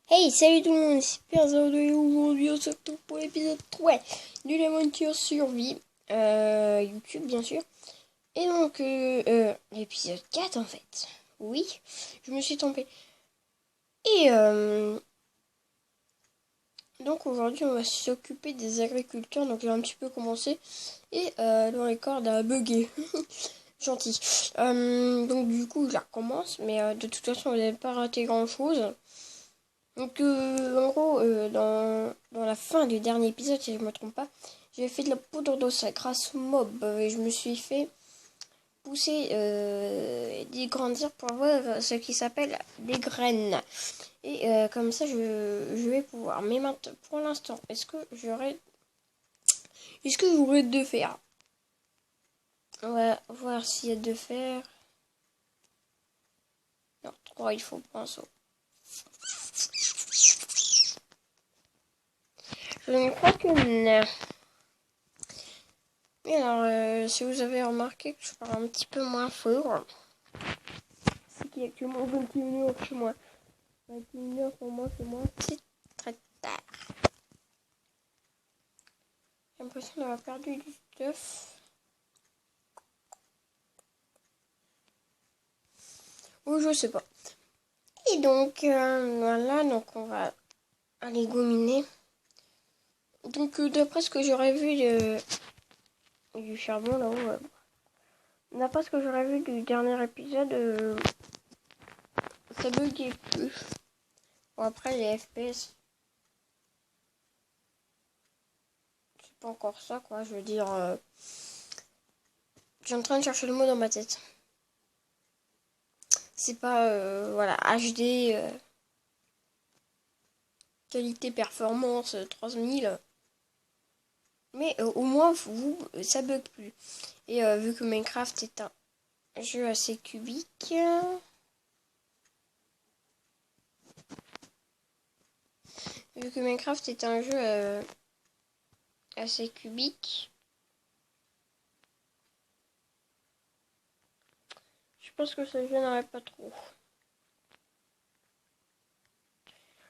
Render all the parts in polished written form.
Hey, salut tout le monde, c'est Pierre et aujourd'hui on se retrouve pour l'épisode 3 de l'aventure survie, YouTube bien sûr. Et donc, l'épisode 4 en fait. Oui, je me suis trompée. Et donc aujourd'hui on va s'occuper des agriculteurs, donc j'ai un petit peu commencé. Et le record a bugué. Gentil. Donc du coup je la recommence, mais de toute façon vous n'avez pas raté grand chose. Donc, en gros, dans la fin du dernier épisode, si je ne me trompe pas, j'ai fait de la poudre d'eau grâce au mob. Et je me suis fait pousser des grandir pour avoir ce qui s'appelle des graines. Et comme ça, je vais pouvoir. Mais maintenant, pour l'instant, est-ce que j'aurai de fer? On va voir s'il y a de fer. Non, 3, il faut pinceau. Je ne crois que non. Et alors, si vous avez remarqué que je parle un petit peu moins fort, c'est qu'il y a actuellement 21h chez moi. 21h pour moi, chez moi, c'est très tard. J'ai l'impression d'avoir perdu du stuff. Ou je sais pas. Et donc, voilà, donc on va aller gominer. Donc, d'après ce que j'aurais vu du charbon là-haut, d'après ce que j'aurais vu du dernier épisode, ça buguait plus. Bon, après, les FPS, c'est pas encore ça, quoi. Je veux dire, je suis en train de chercher le mot dans ma tête. C'est pas, voilà, HD, qualité performance 3000. Mais au moins, ça bug plus. Et vu que Minecraft est un jeu assez cubique, vu que Minecraft est un jeu assez cubique, je pense que ça ne gênerait pas trop.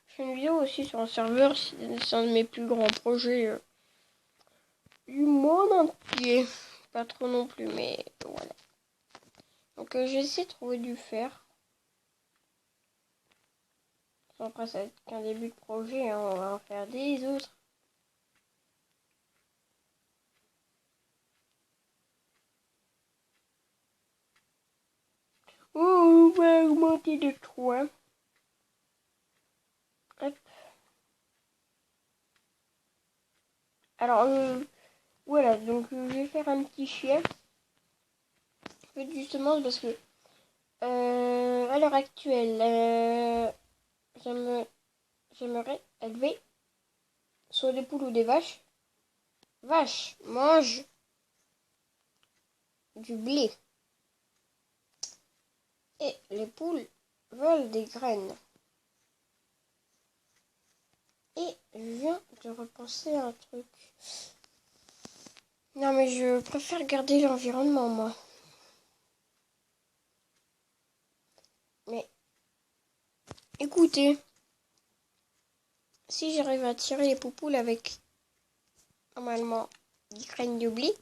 Je fais une vidéo aussi sur un serveur, c'est un de mes plus grands projets du monde entier. Pas trop non plus, mais voilà. Donc j'essaie de trouver du fer. Après, ça va être qu'un début de projet, hein, on va en faire des autres. On va augmenter de 3. Hop. Alors, voilà, donc je vais faire un petit chien. En fait, justement, parce que à l'heure actuelle, j'aimerais élever soit des poules ou des vaches. Vaches mangent du blé. Et les poules veulent des graines. Et je viens de repenser à un truc. Non, mais je préfère garder l'environnement, moi. Mais écoutez, si j'arrive à tirer les poupoules avec, normalement, des graines de blé,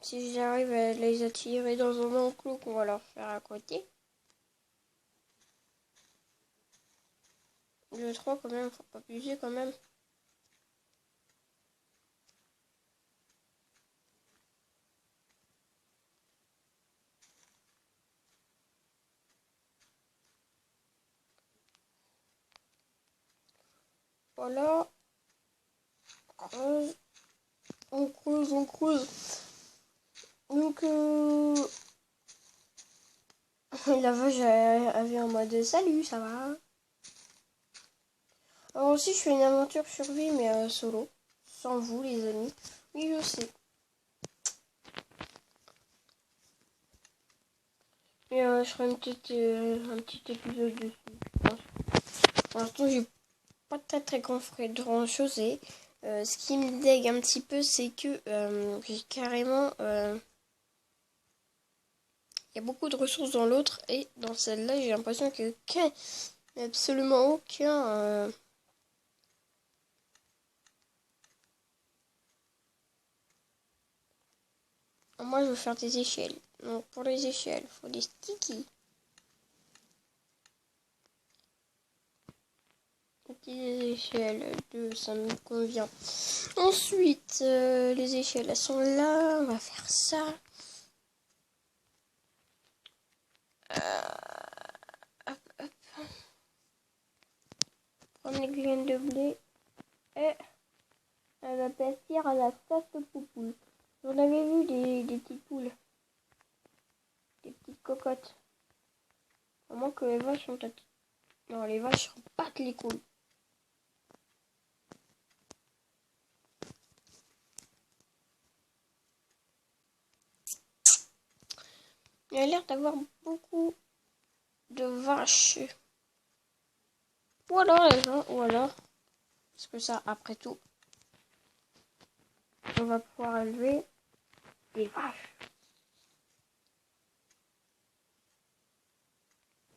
si j'arrive à les attirer dans un enclos qu'on va leur faire à côté, le 3 quand même, faut pas abuser quand même. Voilà. Creuse. On creuse, on creuse. Donc, la vache avait un mode salut, ça va. Alors aussi, je fais une aventure survie, mais solo. Sans vous, les amis. Oui, je sais. Mais je ferai un petit épisode dessus, je pense. Pour l'instant, j'ai pas très grand chose. Et ce qui me dégue un petit peu, c'est que j'ai carrément Il y a beaucoup de ressources dans l'autre et dans celle-là, j'ai l'impression que absolument aucun. Moi, je veux faire des échelles. Donc, pour les échelles, il faut des sticky. Des échelles, 2, ça me convient. Ensuite, les échelles, elles sont là. On va faire ça. Hop, hop. Prendre les graines de blé. Et elle va partir à la face de poupoules. J'en avais vu des petites poules. Des petites cocottes. Vraiment que les vaches sont têtes. Non, les vaches sont pas les couilles. Il y a l'air d'avoir beaucoup de vaches. Ou alors, parce que ça, après tout, on va pouvoir élever des vaches.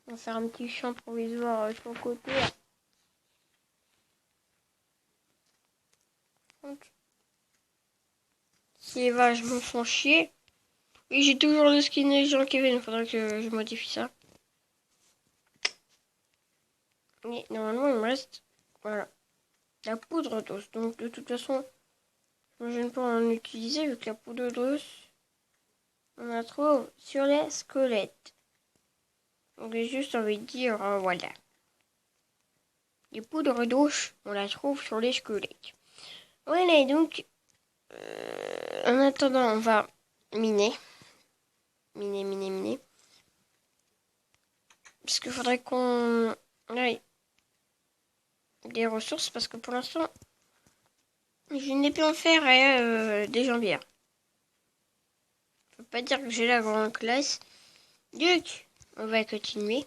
On va faire un petit champ provisoire sur le côté. Si les vaches me font chier. Oui, j'ai toujours le skin de Jean-Kevin, il faudrait que je modifie ça. Mais normalement, il me reste, voilà, la poudre d'os. Donc, de toute façon, je ne vais pas en utiliser vu que la poudre d'os, on la trouve sur les squelettes. Donc, j'ai juste envie de dire, voilà. Les poudres d'os, on la trouve sur les squelettes. Voilà, donc, en attendant, on va miner. Miner. Parce qu'il faudrait qu'on aille des ressources, parce que pour l'instant, je n'ai pu en faire des jambières. Je peux pas dire que j'ai la grande classe. Donc, on va continuer.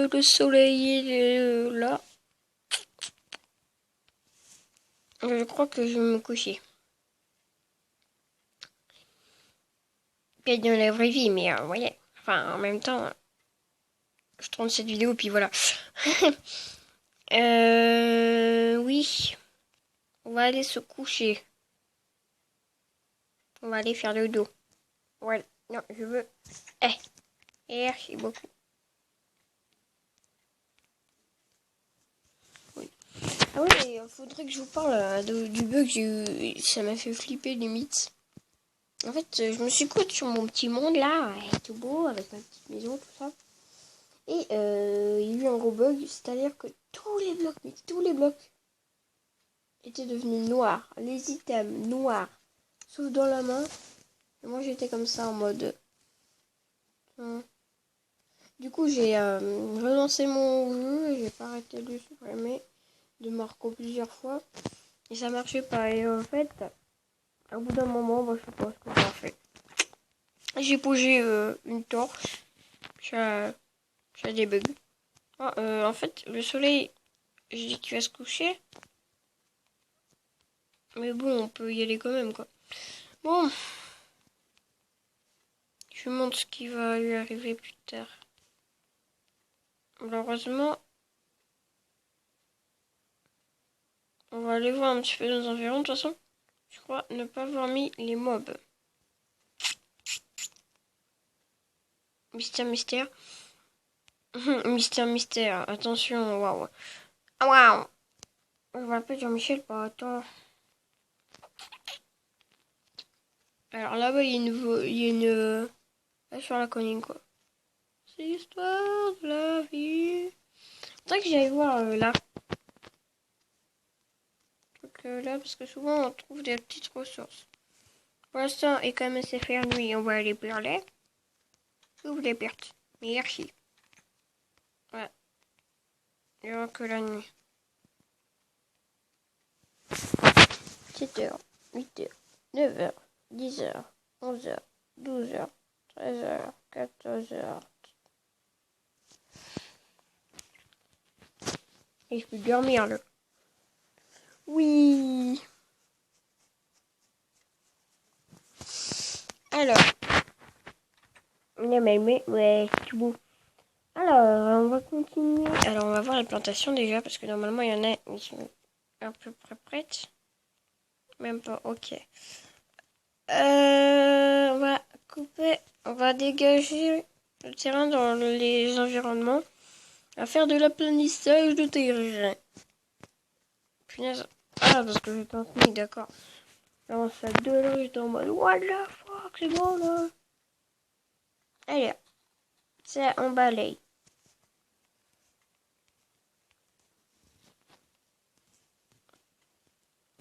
Le soleil est là. Je crois que je vais me coucher. Peut-être dans la vraie vie, mais voyez. Enfin, en même temps, je tourne cette vidéo, puis voilà. Oui. On va aller se coucher. On va aller faire le dos. Voilà. Non, je veux... Merci beaucoup. Oui. Ah oui, mais faudrait que je vous parle du bug que j'ai eu. Ça m'a fait flipper limite. En fait, je me suis connue sur mon petit monde là, tout beau, avec ma petite maison, tout ça. Et il y a eu un gros bug, c'est-à-dire que tous les blocs étaient devenus noirs. Les items noirs, sauf dans la main. Et moi j'étais comme ça en mode... Du coup j'ai relancé mon jeu et j'ai pas arrêté de le supprimer de Marco plusieurs fois. Et ça marchait pas. Et en fait, au bout d'un moment, je sais pas ce que j'ai fait. J'ai posé une torche. Ça des bugs. En fait, le soleil, je dis qu'il va se coucher. Mais bon, on peut y aller quand même, quoi. Bon. Je vous montre ce qui va lui arriver plus tard. Malheureusement, on va aller voir un petit peu dans les environs. De toute façon, je crois ne pas avoir mis les mobs. Mystère. Mystère. Attention, waouh. Ah, waouh. Je m'appelle Jean-Michel, pas attends. Alors là-bas, il y a une là, sur la colline, quoi. C'est l'histoire de la vie. Faudrait que j'aille voir là. Donc là, parce que souvent, on trouve des petites ressources. Pour l'instant, et comme c'est faire nuit, on va aller parler. Ouvre les pertes. Merci. Ouais. Il n'y aura que la nuit. 7h, 8h, 9h, 10h, 11h, 12h, 13h, 14h. Et je peux dormir là. Oui. Alors, ouais, c'est tout beau. Alors, on va continuer. Alors, on va voir les plantations déjà, parce que normalement, il y en a qui sont à peu près prêtes. Même pas, ok. On va couper, on va dégager le terrain dans les environnements. À faire de l'aplanissage de terrain. Punaise. Ah, parce que j'étais en SMIC, d'accord. Avant ça, 2 j'étais en mode what the fuck, c'est bon là. Allez, ça, on balaye.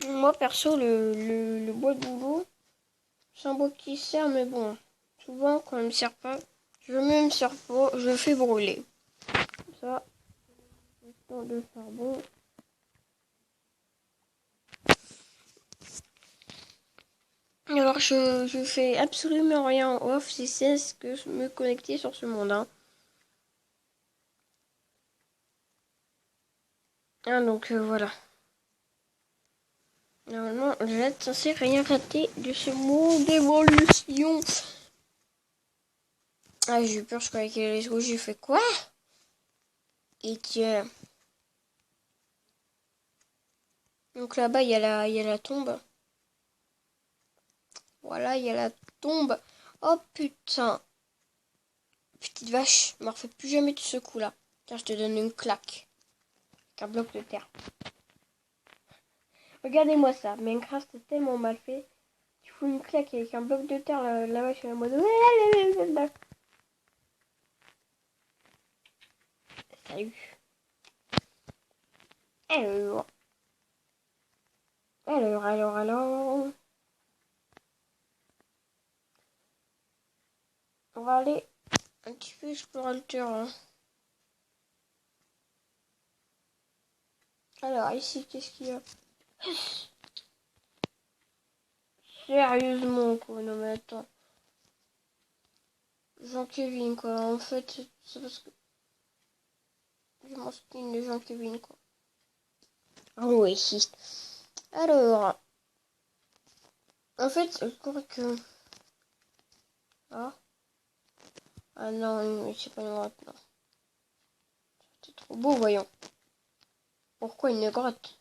Moi, perso, le bois de boulot, c'est un bois qui sert, mais bon, souvent, quand il me sert pas, me sert pas, je le fais brûler. Ça, histoire de charbon. Alors, je fais absolument rien en off, si c'est ce que je me connecter sur ce monde. Hein. Ah, donc voilà. Normalement, je vais être censé rien rater de ce monde d'évolution. Ah, j'ai eu peur, je croyais qu'il allait se j'ai fait quoi? Et tiens. Donc là-bas, il y a la tombe. Voilà, il y a la tombe. Oh putain. Petite vache, ne me refais plus jamais de ce coup-là. Tiens, je te donne une claque. Avec un bloc de terre. Regardez-moi ça. Minecraft est tellement mal fait. Tu fous une claque avec un bloc de terre, la vache est en mode... Salut. Alors. On va aller un petit peu explorer le terrain. Alors, ici, qu'est-ce qu'il y a? Sérieusement, quoi. Non, mais attends. Jean-Kevin, quoi. En fait, c'est parce que j'ai mon skin de Jean-Kevin, quoi. Oui. Alors, en fait, je crois que... Ah non, c'est pas une grotte, non. C'est trop beau, voyons. Pourquoi une grotte?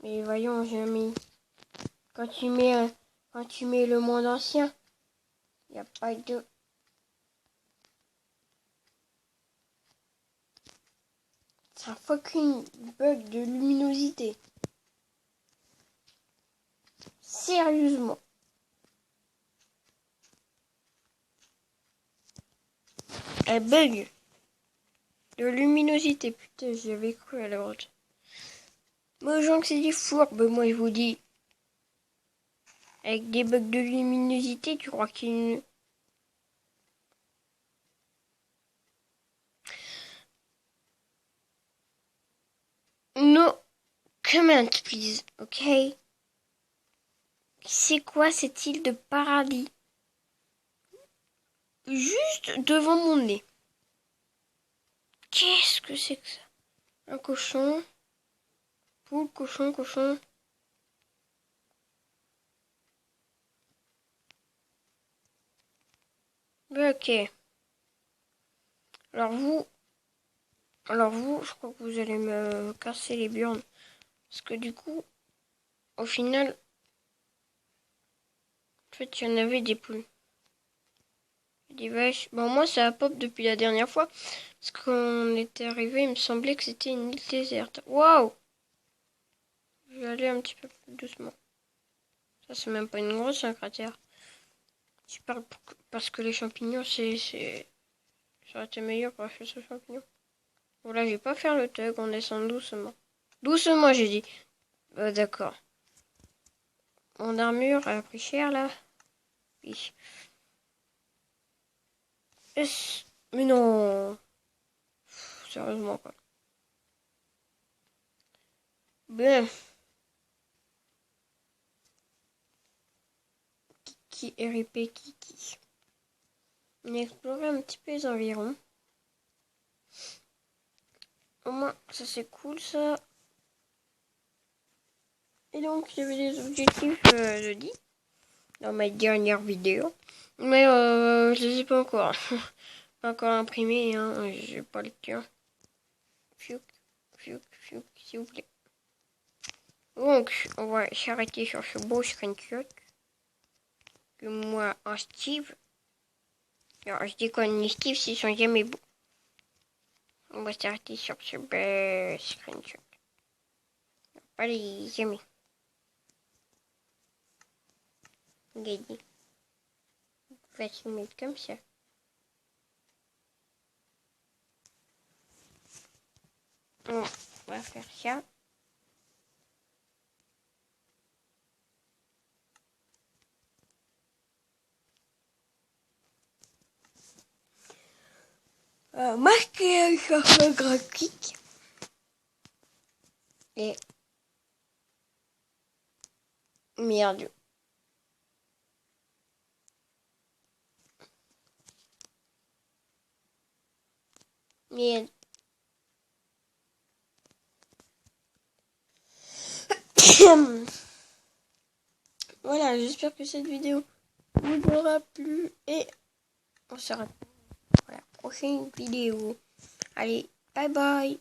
Mais voyons, j'ai mis... Quand tu mets le monde ancien, il n'y a pas de... C'est un fucking bug de luminosité. Sérieusement. Un bug de luminosité. Putain, j'y avais cru à la grotte. Moi, aux gens que c'est des fourbes, moi, je vous dis. Avec des bugs de luminosité, tu crois qu'il... No comment, please, ok? C'est quoi cette île de paradis? Juste devant mon nez. Qu'est-ce que c'est que ça? Un cochon. Poule, cochon. Ok. Alors vous, je crois que vous allez me casser les burnes. Parce que du coup, au final, en fait, il y en avait des poules. Des vaches. Bon, moi, ça a pop depuis la dernière fois. Parce qu'on était arrivé, il me semblait que c'était une île déserte. Waouh! Je vais aller un petit peu plus doucement. Ça, c'est même pas une grosse, un cratère. Tu parles parce que les champignons, ça aurait été meilleur pour la chasse aux champignons. Voilà, je vais pas faire le tug, on descend doucement. Doucement, j'ai dit. D'accord. Mon armure a pris cher, là. Oui. Mais non. Sérieusement, quoi. Ben. Kiki, RIP, Kiki. On a exploré un petit peu les environs. Au moins, ça c'est cool, ça. Et donc, il y avait des objectifs, je dis. dans ma dernière vidéo. Mais je ne sais pas encore. Pas encore imprimé, hein. J'ai pas le temps. Fiouk, fiouk, fiouk, s'il vous plaît. Donc, on va s'arrêter sur ce beau screenshot. Que moi, en Steve. Alors, je déconne, les Steve, ils sont jamais beaux. On va s'arrêter sur ce beau screenshot. Pas les amis. Regardez. On va se mettre comme ça. On va faire ça. Maquillage graphique. Et merde. Merde. Voilà, j'espère que cette vidéo vous aura plu et on se retrouve pour la prochaine vidéo. Allez, bye bye.